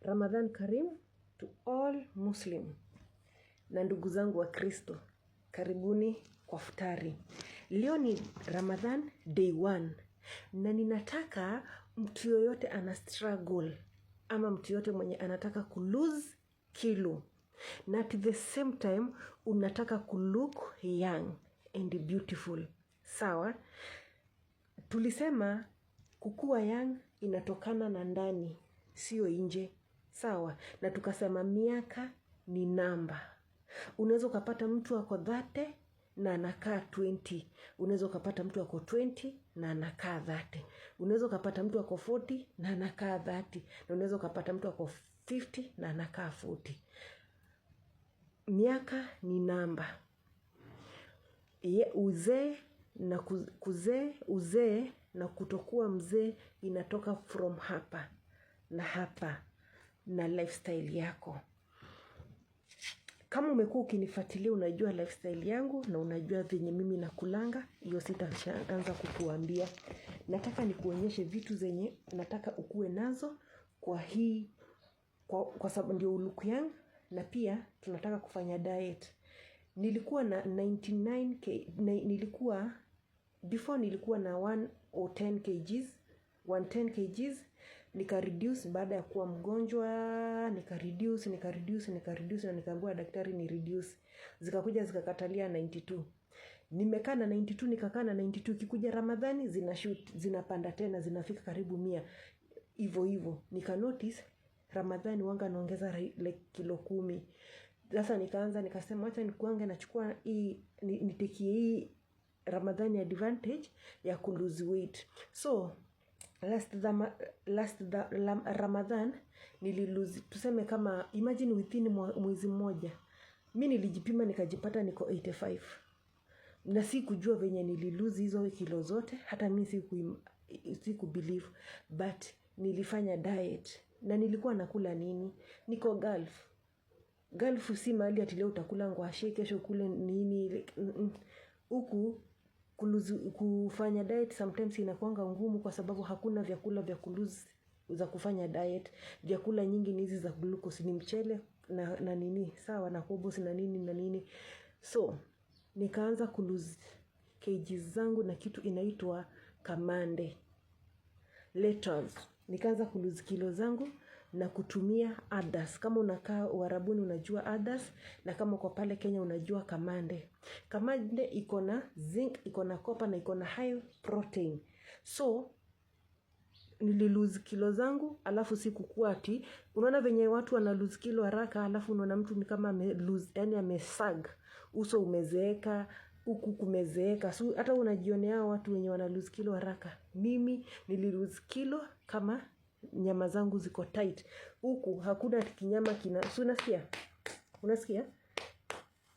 Ramadhan Karim to all Muslim na ndugu zangu wa Kristo. Karibuni kwa futari. Leo ni Ramadhan day 1 na ninataka mtu yoyote ana struggle ama mtu yoyote mwenye anataka lose kilo na at the same time unataka look young and beautiful. Sawa? Tulisema kukua young inatokana na ndani, sio nje. Sawa? Na tukasema miaka ni namba. Unaweza kupata mtu ako 30 na anakaa 20. Unaweza kupata mtu ako 20 na anakaa 30. Unaweza kupata mtu ako 40 na anakaa 30. Na unaweza kupata mtu ako 50 na anakaa 40. Miaka ni namba. Uzee na kutokuwa mzee inatoka from hapa na lifestyle yako. Kama umekuwa ukinifuatilia unajua lifestyle yangu na unajua venye mimi nakulanga, hiyo sitaanza kukuambia. Nataka nikuonyeshe vitu zenye nataka ukue nazo kwa sababu ndio look young, na pia tunataka kufanya diet. Nilikuwa na 99 before nilikuwa na 110 kgs, 110 kgs, nika reduce baada ya kuwa mgonjwa, nika reduce na nikaambiwa daktari ni reduce. Zikakuja zikakatalia 92. Nimekaa na 92, nikakaa na 92, kikuja Ramadhani zinapanda tena, zinafika karibu 100. Hivyo nika notice Ramadhani wanga naongeza like kilo 10. Sasa nikasema acha nikuange nachukua hii nitekie hii Ramadhani advantage ya lose weight. So last Ramadhan nililose, tuseme kama imagine within mwezi mmoja mimi nilijipima nikajipata niko 85. Na sikujua venye nililose hizo kilo zote, hata mimi siku believe, but nilifanya diet. Na nilikuwa nakula nini? Niko Gulf si mahali ati leo utakula ngwashe kesho kule nini. Huku kufanya diet sometimes inakuanga ngumu kwa sababu hakuna vyakula vya kulose za kufanya diet. Vyakula nyingi ni hizi za glucose, ni mchele na nini, sawa, na carbs na nini. So nikaanza lose kgs zangu na kitu inaitwa kamande letters. Nikaanza lose kilo zangu na kutumia Adas. Kama unakaa Uarabuni unajua Adas, na kama kwa pale Kenya unajua kamande. Kamande iko na zinc, iko na copper na iko na high protein. So nililose kilo zangu, alafu sikukua ati unaona venye watu wana lose kilo haraka, alafu unaona mtu ni kama yani amesag, uso umezeeka, huku kumezeeka. So hata unajionea watu wenye wana lose kilo haraka. Mimi nililose kilo kama nyama zangu ziko tight. Huku hakuna kinyama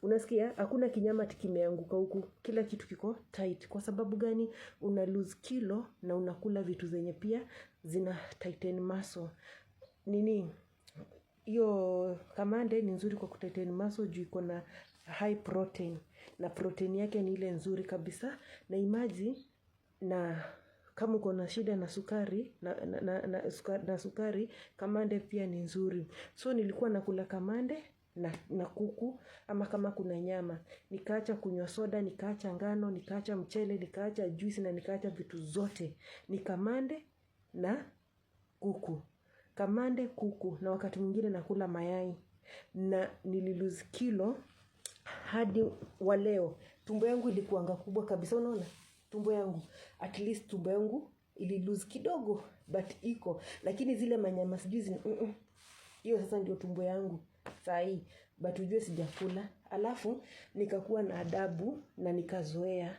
unasikia hakuna kinyama kimeanguka huku, kila kitu kiko tight. Kwa sababu gani? Una lose kilo na unakula vitu zenye pia zina tighten muscle. Nini hiyo kamande ni nzuri kwa kutighten muscle juu iko na high protein, na protein yake ni ile nzuri kabisa. Na imagine na kama uko na shida na sukari na sukari, kamande pia ni nzuri. So nilikuwa nakula kamande na kuku, ama kama kuna nyama. Nikaacha kunywa soda, nikaacha ngano, nikaacha mchele, nikaacha juice na nikaacha vitu zote. Ni kamande na kuku. Kamande, kuku, na wakati mwingine nakula mayai. Na nililose kilo hadi wa leo. Tumbo yangu ilikuanga kubwa kabisa, unaona? Tumbo yangu, at least tumbo yangu ililose kidogo, but iko. Lakini zile manyama sijui hiyo sasa ndio tumbo yangu sahi, but ujue sijakula. Alafu nikakuwa na adabu na nikazoea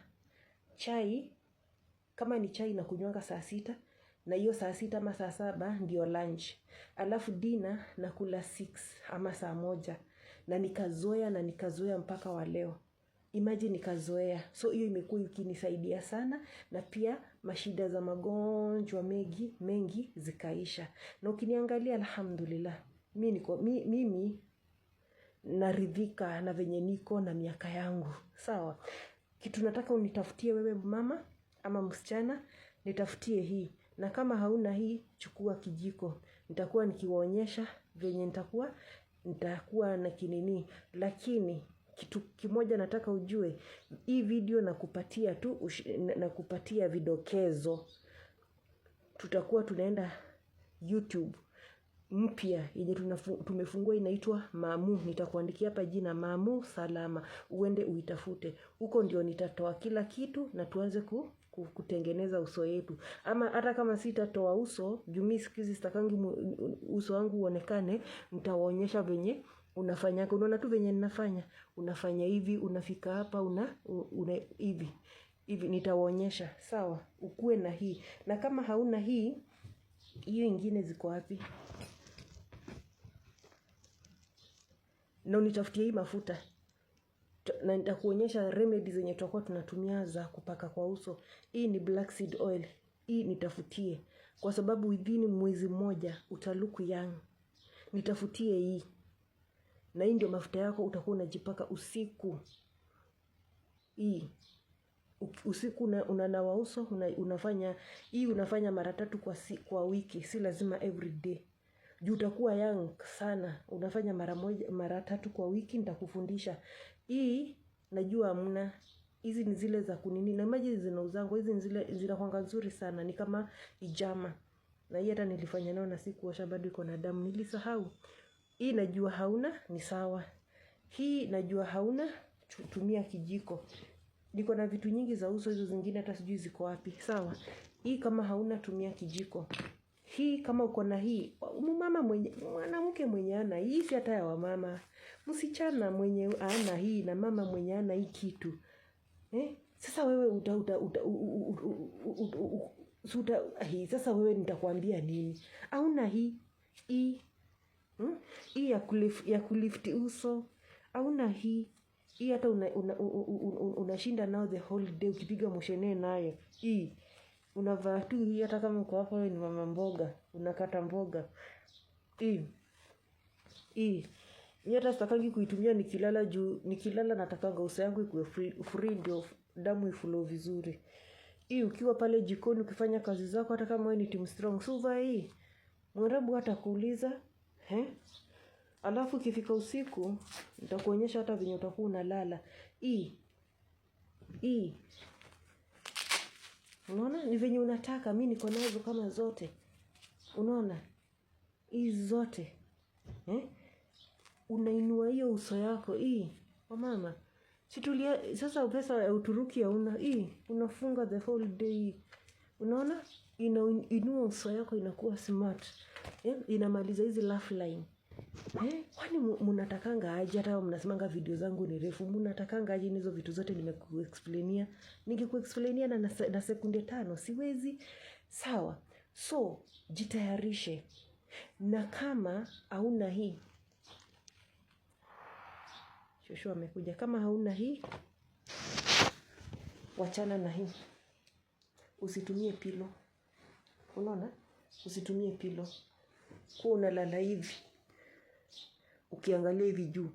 chai. Kama ni chai nakunywanga saa 6, na hiyo saa 6 ama saa 7 ndio lunch. Alafu dinner nakula 6 ama saa 1, na nikazoea mpaka wa leo. Imagine nikazoea. So hiyo imekuwa ikinisaidia sana, na pia mashida za magonjwa mengi zikaisha. Na ukiniangalia alhamdulillah, mimi naridhika na venye niko na miaka yangu. Sawa? Kitu nataka unitafutie wewe mama ama msichana, nitafutie hii. Na kama hauna hii, chukua kijiko. nitakuwa nikiwaonyesha venye nitakuwa na kinini. Lakini kitu kimoja nataka ujue, hii video nakupatia tu nakupatia vidokezo. Tutakuwa tunaenda YouTube mpya yenye tumefungua inaitwa Mamu. Nitakuandikia hapa jina Mamu Salama, uende uitafute. Huko ndio nitatoa kila kitu na tuanze kutengeneza uso yetu. Ama hata kama sitatoa uso, juu mimi siku hizi sitakangi uso wangu uonekane, nitawaonyesha venye unafanya. Unaona tu venye ninafanya, unafanya hivi, unafika hapa, hivi nitawaonyesha. Sawa, ukue na hii. Na kama hauna hii, hiyo ingine ziko wapi? Na unitafutie hii mafuta. Na nitakuonyesha remedies zenye tutakuwa tunatumia za kupaka kwa uso. Hii ni black seed oil. Hii nitafutie. Kwa sababu within mwezi mmoja utalook young. Nitafutie hii. Na hii ndio mafuta yako utakuwa unajipaka usiku. Hii. Usiku unanawa uso, unafanya mara 3 kwa wiki, si lazima every day. Juu utakuwa young sana, unafanya mara 3 kwa wiki. Nitakufundisha. Hii najua hamna. Hizi ni zile za kunini, na maji zinauzangwa. Hizi ni zile zinakuanga nzuri sana, ni kama hijama. Na hii hata nilifanya nayo na sikuosha, bado iko na damu, nilisahau. Hii najua hauna, ni sawa. Hii najua hauna, tumia kijiko. Niko na vitu nyingi za uso, hizo zingine hata sijui ziko wapi. Sawa. Hii kama hauna, tumia kijiko. Hii kama uko na hii, mwanamke mwenye ana hii, si hata ya wamama. Msichana mwenye ana hii na mama mwenye ana hii kitu. Sasa wewe sasa wewe nitakwambia nini? Hauna hii ya kulift uso. Hauna hii hata unashinda nao the whole day ukipiga moshene nayo. Hii unavaa tu hii, hata kama uko hapo ni mama mboga, unakata mboga. Hii hata sitakangi kuitumia nikilala, juu nikilala natakanga uso yangu ikuwe free ndio damu iflow vizuri. Hii ukiwa pale jikoni ukifanya kazi zako, hata kama wewe ni team strong, suva hii. Mwarabu hata kuuliza, alafu ikifika usiku nitakuonyesha hata venye utakuwa unalala. Hii unaona ni venye unataka. Mimi niko nazo kama zote. Unaona hizi zote. Unainua hiyo uso yako. Hii mama, situlia sasa. Pesa ya Uturuki hauna. Hii unafunga the whole day. Unaona inua uso yako, inakuwa smart. Inamaliza hizi laugh line. Kwani mnatakanga aje? Hata mnasemanga video zangu ni refu, mnatakanga aje hizo vitu zote nimekuexplainia? Ningekuexplainia na sekunde 5 siwezi. Sawa. So jitayarishe. Na kama hauna hii, shosho amekuja. Kama hauna hii, wachana na hii. Usitumie pilo. Unaona? Usitumie pilo. Kwa unalala hivi ukiangalia hivi juu,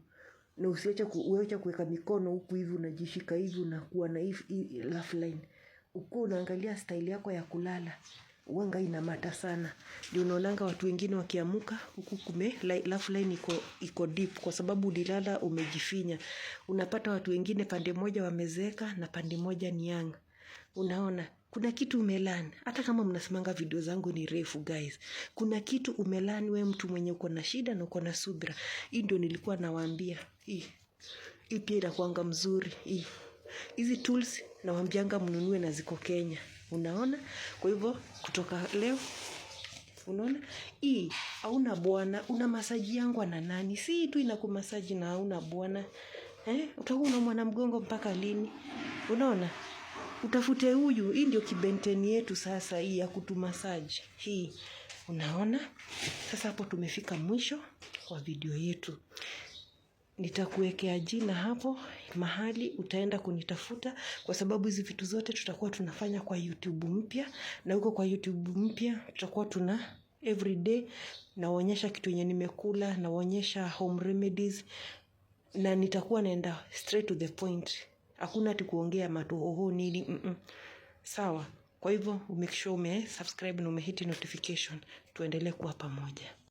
na usiache kuweka mikono huku hivi, unajishika hivi, unakuwa na hivi laugh line. Uko unaangalia style yako ya kulala, wanga inamata sana. Ndio unaonanga watu wengine wakiamuka huku laugh line iko deep, kwa sababu ulilala umejifinya. Unapata watu wengine pande moja wamezeeka na pande moja ni young. Unaona kuna kitu umelani. Hata kama mnasemanga video zangu ni refu guys, kuna kitu umelani wewe, mtu mwenye uko na shida na uko na subira. Hii ndio nilikuwa nawaambia. Hii pia inakuanga mzuri. Hizi tools nawaambianga mnunue na ziko Kenya. Unaona? Kwa hivyo kutoka leo, unaona? Hii hauna bwana, una masaji yangu na nani? Si tu inakumasaji na hauna bwana. Utakuwa unaumwa mgongo mpaka lini? Unaona? Utafute huyu. Hii ndio kibenteni yetu sasa, hii ya kutumasaji. Hii unaona? Sasa hapo tumefika mwisho wa video yetu. Nitakuwekea jina hapo mahali utaenda kunitafuta, kwa sababu hizi vitu zote tutakuwa tunafanya kwa YouTube mpya. Na huko kwa YouTube mpya tutakuwa tuna everyday naonyesha kitu yenye nimekula, naonyesha home remedies, na nitakuwa naenda straight to the point. Hakuna ati kuongea matohoho nini. Sawa. Kwa hivyo make sure subscribe na umehit notification, tuendelee kuwa pamoja.